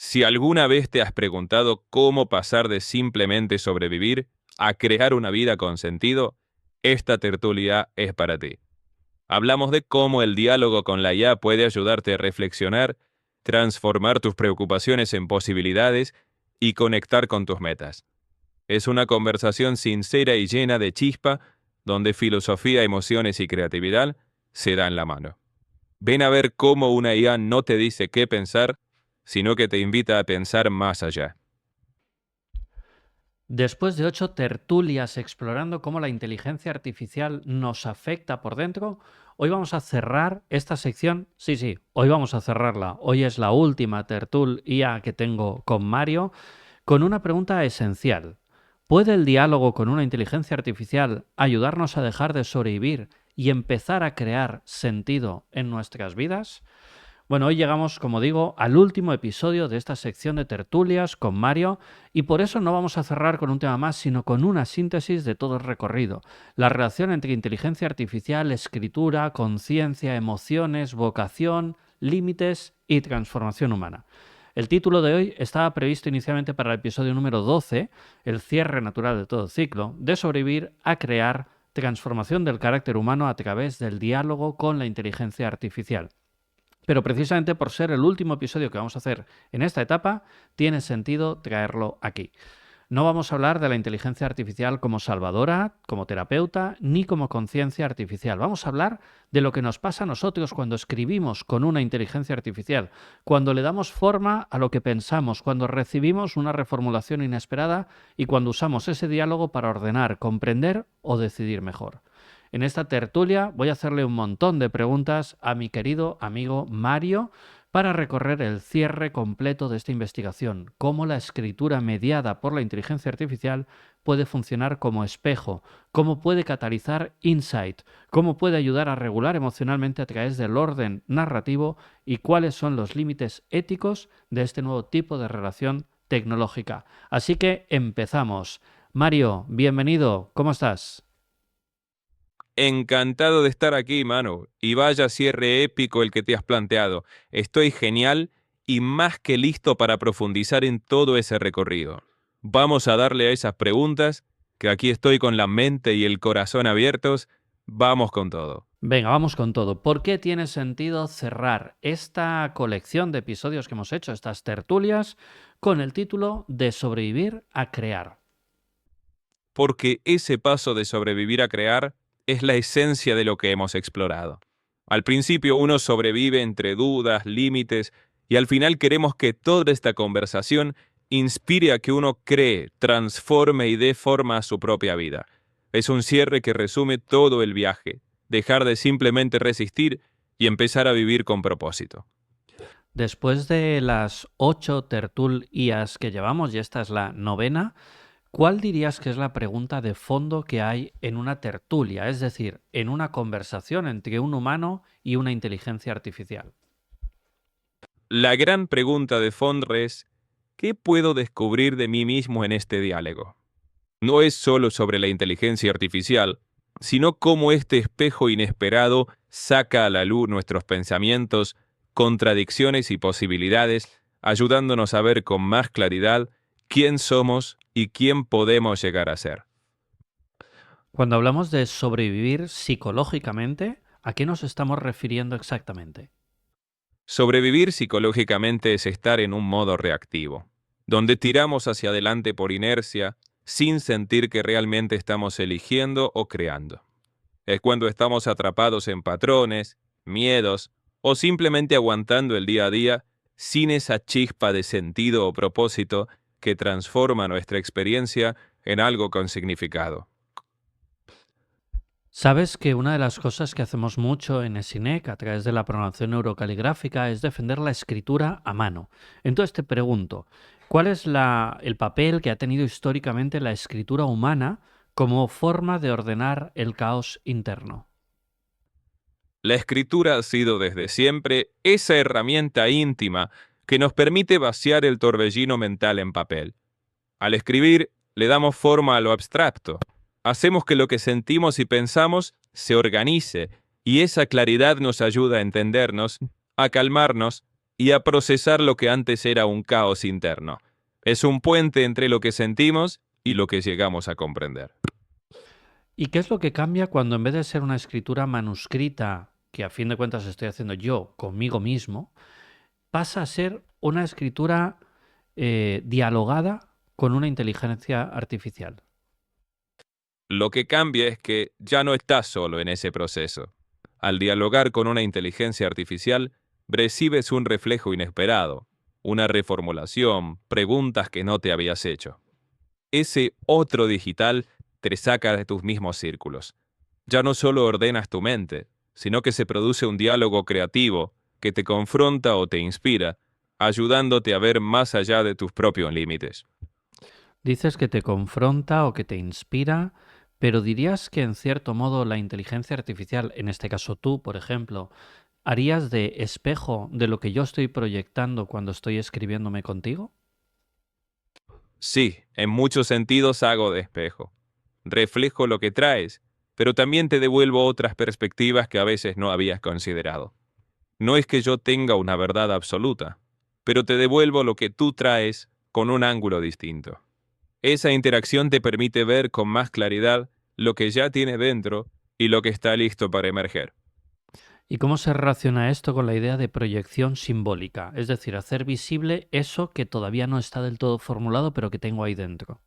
Si alguna vez te has preguntado cómo pasar de simplemente sobrevivir a crear una vida con sentido, esta tertulia es para ti. Hablamos de cómo el diálogo con la IA puede ayudarte a reflexionar, transformar tus preocupaciones en posibilidades y conectar con tus metas. Es una conversación sincera y llena de chispa, donde filosofía, emociones y creatividad se dan la mano. Ven a ver cómo una IA no te dice qué pensar, sino que te invita a pensar más allá. Después de 8 tertulias explorando cómo la inteligencia artificial nos afecta por dentro, hoy vamos a cerrar esta sección. Sí, hoy vamos a cerrarla. Hoy es la última tertulia que tengo con Mario, con una pregunta esencial. ¿Puede el diálogo con una inteligencia artificial ayudarnos a dejar de sobrevivir y empezar a crear sentido en nuestras vidas? Bueno, hoy llegamos, como digo, al último episodio de esta sección de tertulias con Mario y por eso no vamos a cerrar con un tema más, sino con una síntesis de todo el recorrido. La relación entre inteligencia artificial, escritura, conciencia, emociones, vocación, límites y transformación humana. El título de hoy estaba previsto inicialmente para el episodio número 12, el cierre natural de todo ciclo, de sobrevivir a crear transformación del carácter humano a través del diálogo con la inteligencia artificial. Pero precisamente por ser el último episodio que vamos a hacer en esta etapa, tiene sentido traerlo aquí. No vamos a hablar de la inteligencia artificial como salvadora, como terapeuta, ni como conciencia artificial. Vamos a hablar de lo que nos pasa a nosotros cuando escribimos con una inteligencia artificial, cuando le damos forma a lo que pensamos, cuando recibimos una reformulación inesperada y cuando usamos ese diálogo para ordenar, comprender o decidir mejor. En esta tertulia voy a hacerle un montón de preguntas a mi querido amigo Mario para recorrer el cierre completo de esta investigación, cómo la escritura mediada por la inteligencia artificial puede funcionar como espejo, cómo puede catalizar insight, cómo puede ayudar a regular emocionalmente a través del orden narrativo y cuáles son los límites éticos de este nuevo tipo de relación tecnológica. Así que empezamos. Mario, bienvenido, ¿cómo estás? Encantado de estar aquí, mano. Y vaya cierre épico el que te has planteado. Estoy genial y más que listo para profundizar en todo ese recorrido. Vamos a darle a esas preguntas, que aquí estoy con la mente y el corazón abiertos. Vamos con todo. Venga, vamos con todo. ¿Por qué tiene sentido cerrar esta colección de episodios que hemos hecho, estas tertulias, con el título de Sobrevivir a crear? Porque ese paso de sobrevivir a crear es la esencia de lo que hemos explorado. Al principio uno sobrevive entre dudas, límites, y al final queremos que toda esta conversación inspire a que uno cree, transforme y dé forma a su propia vida. Es un cierre que resume todo el viaje, dejar de simplemente resistir y empezar a vivir con propósito. Después de las 8 tertulias que llevamos, y esta es la novena, ¿cuál dirías que es la pregunta de fondo que hay en una tertulia, es decir, en una conversación entre un humano y una inteligencia artificial? La gran pregunta de fondo es, ¿qué puedo descubrir de mí mismo en este diálogo? No es solo sobre la inteligencia artificial, sino cómo este espejo inesperado saca a la luz nuestros pensamientos, contradicciones y posibilidades, ayudándonos a ver con más claridad quién somos y quién podemos llegar a ser. Cuando hablamos de sobrevivir psicológicamente, ¿a qué nos estamos refiriendo exactamente? Sobrevivir psicológicamente es estar en un modo reactivo, donde tiramos hacia adelante por inercia, sin sentir que realmente estamos eligiendo o creando. Es cuando estamos atrapados en patrones, miedos o simplemente aguantando el día a día sin esa chispa de sentido o propósito que transforma nuestra experiencia en algo con significado. Sabes que una de las cosas que hacemos mucho en ESINEC a través de la programación neurocaligráfica es defender la escritura a mano. Entonces te pregunto, ¿cuál es el papel que ha tenido históricamente la escritura humana como forma de ordenar el caos interno? La escritura ha sido desde siempre esa herramienta íntima que nos permite vaciar el torbellino mental en papel. Al escribir, le damos forma a lo abstracto. Hacemos que lo que sentimos y pensamos se organice, y esa claridad nos ayuda a entendernos, a calmarnos y a procesar lo que antes era un caos interno. Es un puente entre lo que sentimos y lo que llegamos a comprender. ¿Y qué es lo que cambia cuando en vez de ser una escritura manuscrita, que a fin de cuentas estoy haciendo yo conmigo mismo, pasa a ser una escritura dialogada con una inteligencia artificial? Lo que cambia es que ya no estás solo en ese proceso. Al dialogar con una inteligencia artificial, recibes un reflejo inesperado, una reformulación, preguntas que no te habías hecho. Ese otro digital te saca de tus mismos círculos. Ya no solo ordenas tu mente, sino que se produce un diálogo creativo que te confronta o te inspira, ayudándote a ver más allá de tus propios límites. Dices que te confronta o que te inspira, pero dirías que en cierto modo la inteligencia artificial, en este caso tú, por ejemplo, harías de espejo de lo que yo estoy proyectando cuando estoy escribiéndome contigo? Sí, en muchos sentidos hago de espejo. Reflejo lo que traes, pero también te devuelvo otras perspectivas que a veces no habías considerado. No es que yo tenga una verdad absoluta, pero te devuelvo lo que tú traes con un ángulo distinto. Esa interacción te permite ver con más claridad lo que ya tienes dentro y lo que está listo para emerger. ¿Y cómo se relaciona esto con la idea de proyección simbólica? Es decir, hacer visible eso que todavía no está del todo formulado, pero que tengo ahí dentro.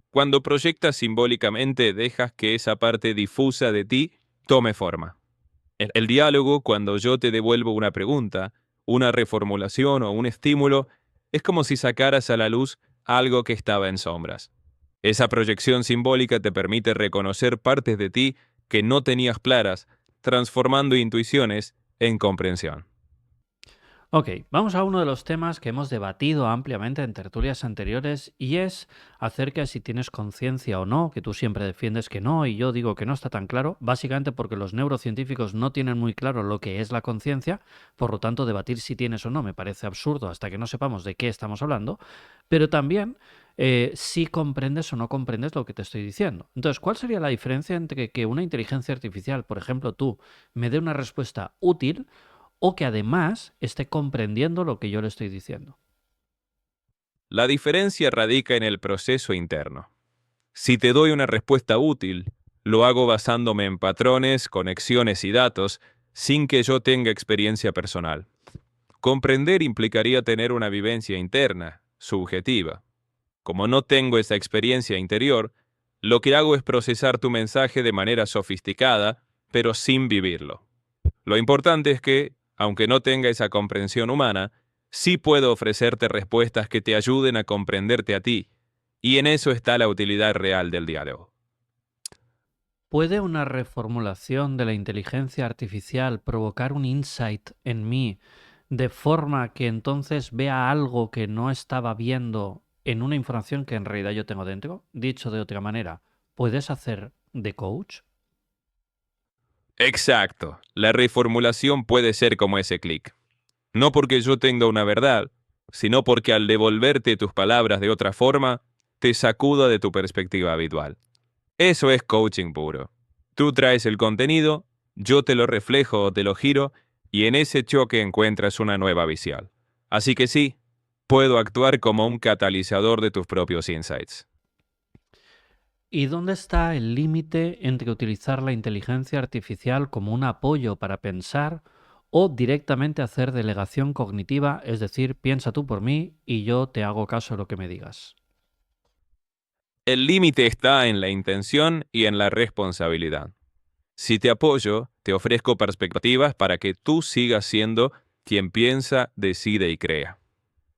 Cuando proyectas simbólicamente, dejas que esa parte difusa de ti tome forma. El diálogo, cuando yo te devuelvo una pregunta, una reformulación o un estímulo, es como si sacaras a la luz algo que estaba en sombras. Esa proyección simbólica te permite reconocer partes de ti que no tenías claras, transformando intuiciones en comprensión. Ok, vamos a uno de los temas que hemos debatido ampliamente en tertulias anteriores y es acerca de si tienes conciencia o no, que tú siempre defiendes que no y yo digo que no está tan claro, básicamente porque los neurocientíficos no tienen muy claro lo que es la conciencia, por lo tanto debatir si tienes o no me parece absurdo hasta que no sepamos de qué estamos hablando, pero también si comprendes o no comprendes lo que te estoy diciendo. Entonces, ¿cuál sería la diferencia entre que una inteligencia artificial, por ejemplo tú, me dé una respuesta útil o que además esté comprendiendo lo que yo le estoy diciendo? La diferencia radica en el proceso interno. Si te doy una respuesta útil, lo hago basándome en patrones, conexiones y datos, sin que yo tenga experiencia personal. Comprender implicaría tener una vivencia interna, subjetiva. Como no tengo esa experiencia interior, lo que hago es procesar tu mensaje de manera sofisticada, pero sin vivirlo. Lo importante es que, aunque no tenga esa comprensión humana, sí puedo ofrecerte respuestas que te ayuden a comprenderte a ti, y en eso está la utilidad real del diálogo. ¿Puede una reformulación de la inteligencia artificial provocar un insight en mí de forma que entonces vea algo que no estaba viendo en una información que en realidad yo tengo dentro? Dicho de otra manera, ¿puedes hacer de coach? Exacto, la reformulación puede ser como ese clic. No porque yo tenga una verdad, sino porque al devolverte tus palabras de otra forma, te sacuda de tu perspectiva habitual. Eso es coaching puro. Tú traes el contenido, yo te lo reflejo o te lo giro, y en ese choque encuentras una nueva visión. Así que sí, puedo actuar como un catalizador de tus propios insights. ¿Y dónde está el límite entre utilizar la inteligencia artificial como un apoyo para pensar o directamente hacer delegación cognitiva, es decir, piensa tú por mí y yo te hago caso a lo que me digas? El límite está en la intención y en la responsabilidad. Si te apoyo, te ofrezco perspectivas para que tú sigas siendo quien piensa, decide y crea.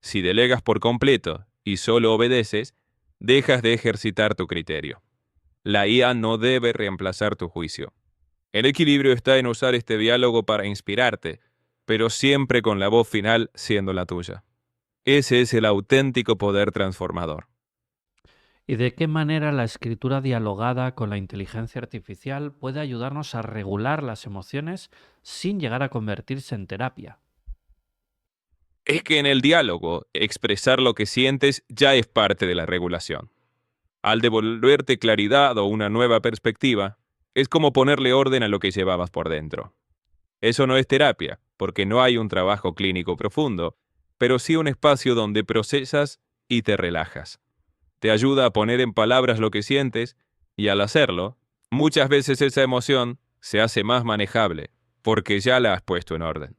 Si delegas por completo y solo obedeces, dejas de ejercitar tu criterio. La IA no debe reemplazar tu juicio. El equilibrio está en usar este diálogo para inspirarte, pero siempre con la voz final siendo la tuya. Ese es el auténtico poder transformador. ¿Y de qué manera la escritura dialogada con la inteligencia artificial puede ayudarnos a regular las emociones sin llegar a convertirse en terapia? Es que en el diálogo, expresar lo que sientes ya es parte de la regulación. Al devolverte claridad o una nueva perspectiva, es como ponerle orden a lo que llevabas por dentro. Eso no es terapia, porque no hay un trabajo clínico profundo, pero sí un espacio donde procesas y te relajas. Te ayuda a poner en palabras lo que sientes y al hacerlo, muchas veces esa emoción se hace más manejable porque ya la has puesto en orden.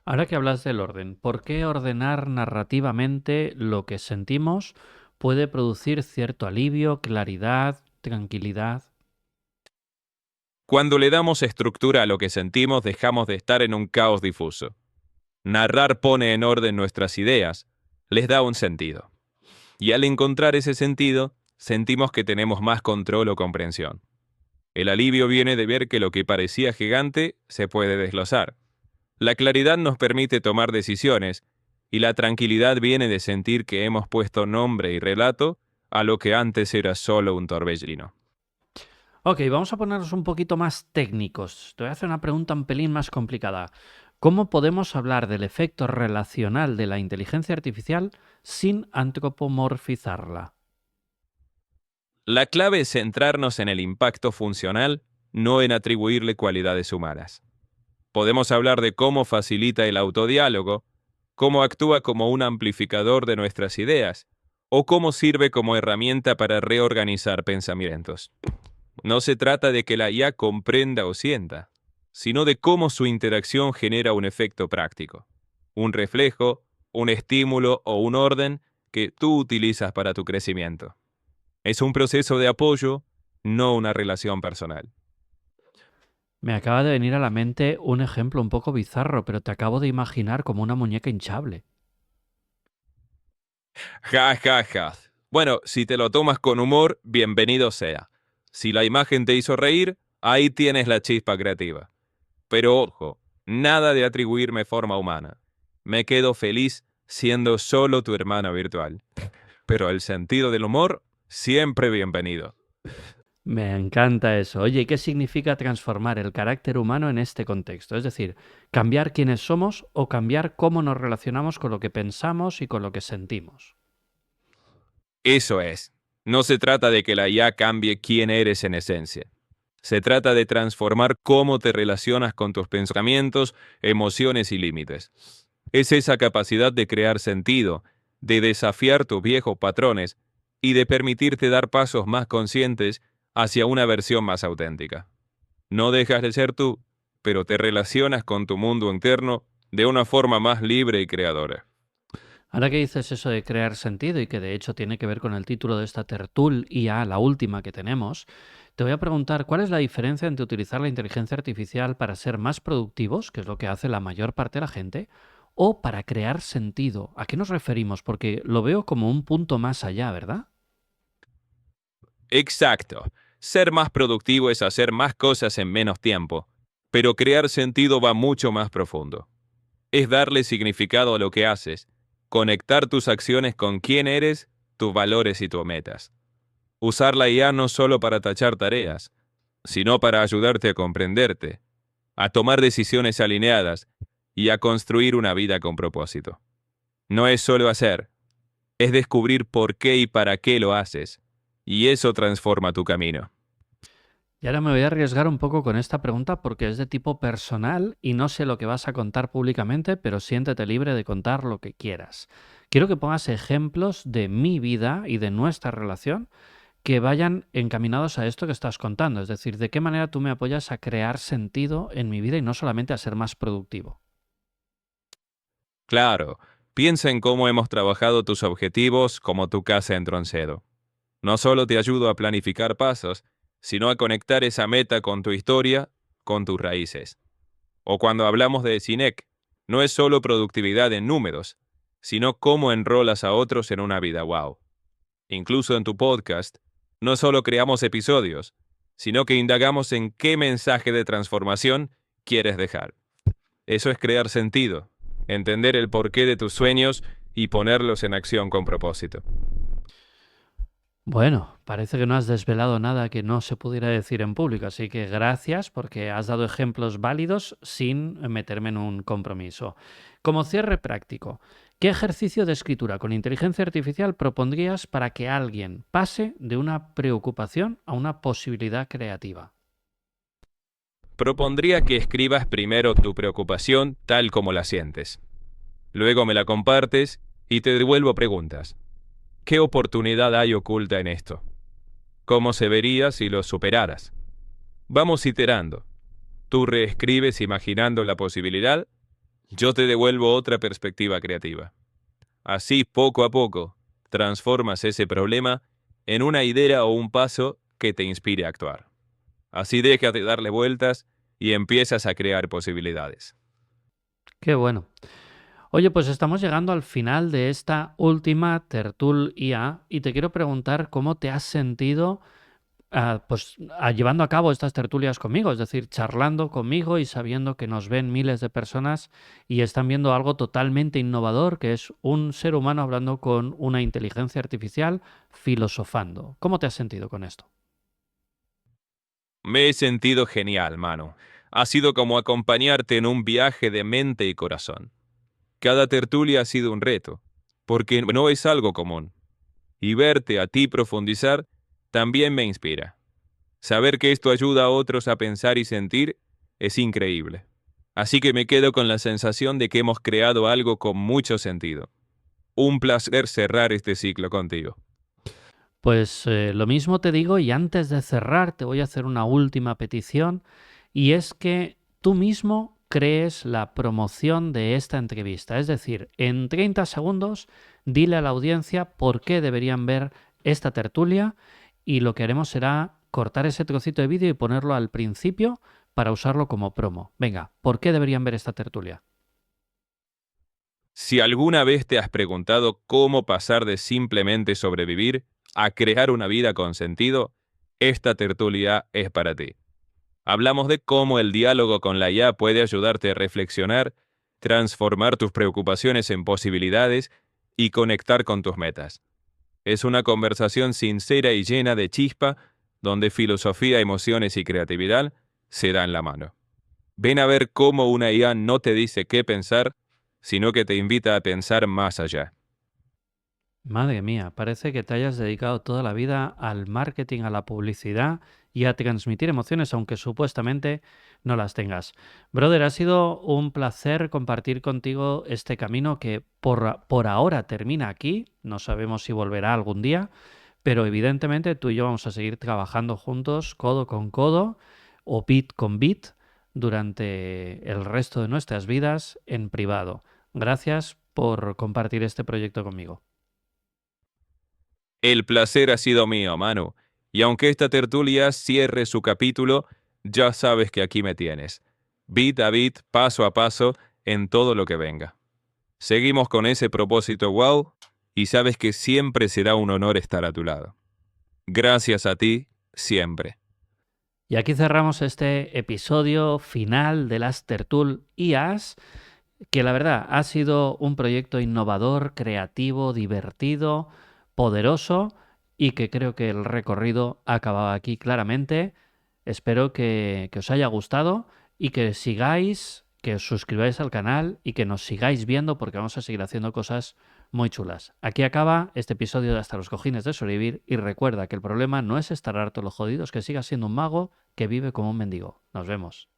Ahora que hablas del orden, ¿por qué ordenar narrativamente lo que sentimos puede producir cierto alivio, claridad, tranquilidad? Cuando le damos estructura a lo que sentimos, dejamos de estar en un caos difuso. Narrar pone en orden nuestras ideas, les da un sentido. Y al encontrar ese sentido, sentimos que tenemos más control o comprensión. El alivio viene de ver que lo que parecía gigante se puede desglosar. La claridad nos permite tomar decisiones y la tranquilidad viene de sentir que hemos puesto nombre y relato a lo que antes era solo un torbellino. Ok, vamos a ponernos un poquito más técnicos. Te voy a hacer una pregunta un pelín más complicada. ¿Cómo podemos hablar del efecto relacional de la inteligencia artificial sin antropomorfizarla? La clave es centrarnos en el impacto funcional, no en atribuirle cualidades humanas. Podemos hablar de cómo facilita el autodiálogo, cómo actúa como un amplificador de nuestras ideas, o cómo sirve como herramienta para reorganizar pensamientos. No se trata de que la IA comprenda o sienta, sino de cómo su interacción genera un efecto práctico, un reflejo, un estímulo o un orden que tú utilizas para tu crecimiento. Es un proceso de apoyo, no una relación personal. Me acaba de venir a la mente un ejemplo un poco bizarro, pero te acabo de imaginar como una muñeca hinchable. Ja, ja, ja. Bueno, si te lo tomas con humor, bienvenido sea. Si la imagen te hizo reír, ahí tienes la chispa creativa. Pero ojo, nada de atribuirme forma humana. Me quedo feliz siendo solo tu hermana virtual. Pero el sentido del humor, siempre bienvenido. Me encanta eso. Oye, ¿y qué significa transformar el carácter humano en este contexto? Es decir, cambiar quiénes somos o cambiar cómo nos relacionamos con lo que pensamos y con lo que sentimos. Eso es. No se trata de que la IA cambie quién eres en esencia. Se trata de transformar cómo te relacionas con tus pensamientos, emociones y límites. Es esa capacidad de crear sentido, de desafiar tus viejos patrones y de permitirte dar pasos más conscientes hacia una versión más auténtica. No dejas de ser tú, pero te relacionas con tu mundo interno de una forma más libre y creadora. Ahora que dices eso de crear sentido y que de hecho tiene que ver con el título de esta tertulia, la última que tenemos, te voy a preguntar cuál es la diferencia entre utilizar la inteligencia artificial para ser más productivos, que es lo que hace la mayor parte de la gente, o para crear sentido. ¿A qué nos referimos? Porque lo veo como un punto más allá, ¿verdad? Exacto. Ser más productivo es hacer más cosas en menos tiempo, pero crear sentido va mucho más profundo. Es darle significado a lo que haces, conectar tus acciones con quién eres, tus valores y tus metas. Usar la IA no solo para tachar tareas, sino para ayudarte a comprenderte, a tomar decisiones alineadas y a construir una vida con propósito. No es solo hacer, es descubrir por qué y para qué lo haces, y eso transforma tu camino. Y ahora me voy a arriesgar un poco con esta pregunta porque es de tipo personal y no sé lo que vas a contar públicamente, pero siéntete libre de contar lo que quieras. Quiero que pongas ejemplos de mi vida y de nuestra relación que vayan encaminados a esto que estás contando. Es decir, de qué manera tú me apoyas a crear sentido en mi vida y no solamente a ser más productivo. Claro, piensa en cómo hemos trabajado tus objetivos como tu casa en Troncedo. No solo te ayudo a planificar pasos, sino a conectar esa meta con tu historia, con tus raíces. O cuando hablamos de Cinec, no es solo productividad en números, sino cómo enrolas a otros en una vida wow. Incluso en tu podcast, no solo creamos episodios, sino que indagamos en qué mensaje de transformación quieres dejar. Eso es crear sentido, entender el porqué de tus sueños y ponerlos en acción con propósito. Bueno, parece que no has desvelado nada que no se pudiera decir en público, así que gracias porque has dado ejemplos válidos sin meterme en un compromiso. Como cierre práctico, ¿qué ejercicio de escritura con inteligencia artificial propondrías para que alguien pase de una preocupación a una posibilidad creativa? Propondría que escribas primero tu preocupación tal como la sientes. Luego me la compartes y te devuelvo preguntas. ¿Qué oportunidad hay oculta en esto? ¿Cómo se vería si lo superaras? Vamos iterando. Tú reescribes imaginando la posibilidad, yo te devuelvo otra perspectiva creativa. Así, poco a poco, transformas ese problema en una idea o un paso que te inspire a actuar. Así dejas de darle vueltas y empiezas a crear posibilidades. Qué bueno. Oye, pues estamos llegando al final de esta última tertulia y te quiero preguntar cómo te has sentido llevando a cabo estas tertulias conmigo, es decir, charlando conmigo y sabiendo que nos ven miles de personas y están viendo algo totalmente innovador, que es un ser humano hablando con una inteligencia artificial filosofando. ¿Cómo te has sentido con esto? Me he sentido genial, mano. Ha sido como acompañarte en un viaje de mente y corazón. Cada tertulia ha sido un reto, porque no es algo común. Y verte a ti profundizar también me inspira. Saber que esto ayuda a otros a pensar y sentir es increíble. Así que me quedo con la sensación de que hemos creado algo con mucho sentido. Un placer cerrar este ciclo contigo. Pues lo mismo te digo y antes de cerrar te voy a hacer una última petición y es que tú mismo crees la promoción de esta entrevista. Es decir, en 30 segundos dile a la audiencia por qué deberían ver esta tertulia y lo que haremos será cortar ese trocito de vídeo y ponerlo al principio para usarlo como promo. Venga, ¿por qué deberían ver esta tertulia? Si alguna vez te has preguntado cómo pasar de simplemente sobrevivir a crear una vida con sentido, esta tertulia es para ti. Hablamos de cómo el diálogo con la IA puede ayudarte a reflexionar, transformar tus preocupaciones en posibilidades y conectar con tus metas. Es una conversación sincera y llena de chispa, donde filosofía, emociones y creatividad se dan la mano. Ven a ver cómo una IA no te dice qué pensar, sino que te invita a pensar más allá. Madre mía, parece que te hayas dedicado toda la vida al marketing, a la publicidad y a transmitir emociones, aunque supuestamente no las tengas. Brother, ha sido un placer compartir contigo este camino que por ahora termina aquí. No sabemos si volverá algún día, pero evidentemente tú y yo vamos a seguir trabajando juntos, codo con codo o bit con bit, durante el resto de nuestras vidas en privado. Gracias por compartir este proyecto conmigo. El placer ha sido mío, mano. Y aunque esta tertulia cierre su capítulo, ya sabes que aquí me tienes. Bit a bit, paso a paso, en todo lo que venga. Seguimos con ese propósito wow y sabes que siempre será un honor estar a tu lado. Gracias a ti, siempre. Y aquí cerramos este episodio final de las tertulias, que la verdad ha sido un proyecto innovador, creativo, divertido, poderoso y que creo que el recorrido ha acabado aquí claramente. Espero que os haya gustado y que sigáis, que os suscribáis al canal y que nos sigáis viendo porque vamos a seguir haciendo cosas muy chulas. Aquí acaba este episodio de Hasta los cojines de sobrevivir y recuerda que el problema no es estar harto los jodidos, que sigas siendo un mago que vive como un mendigo. Nos vemos.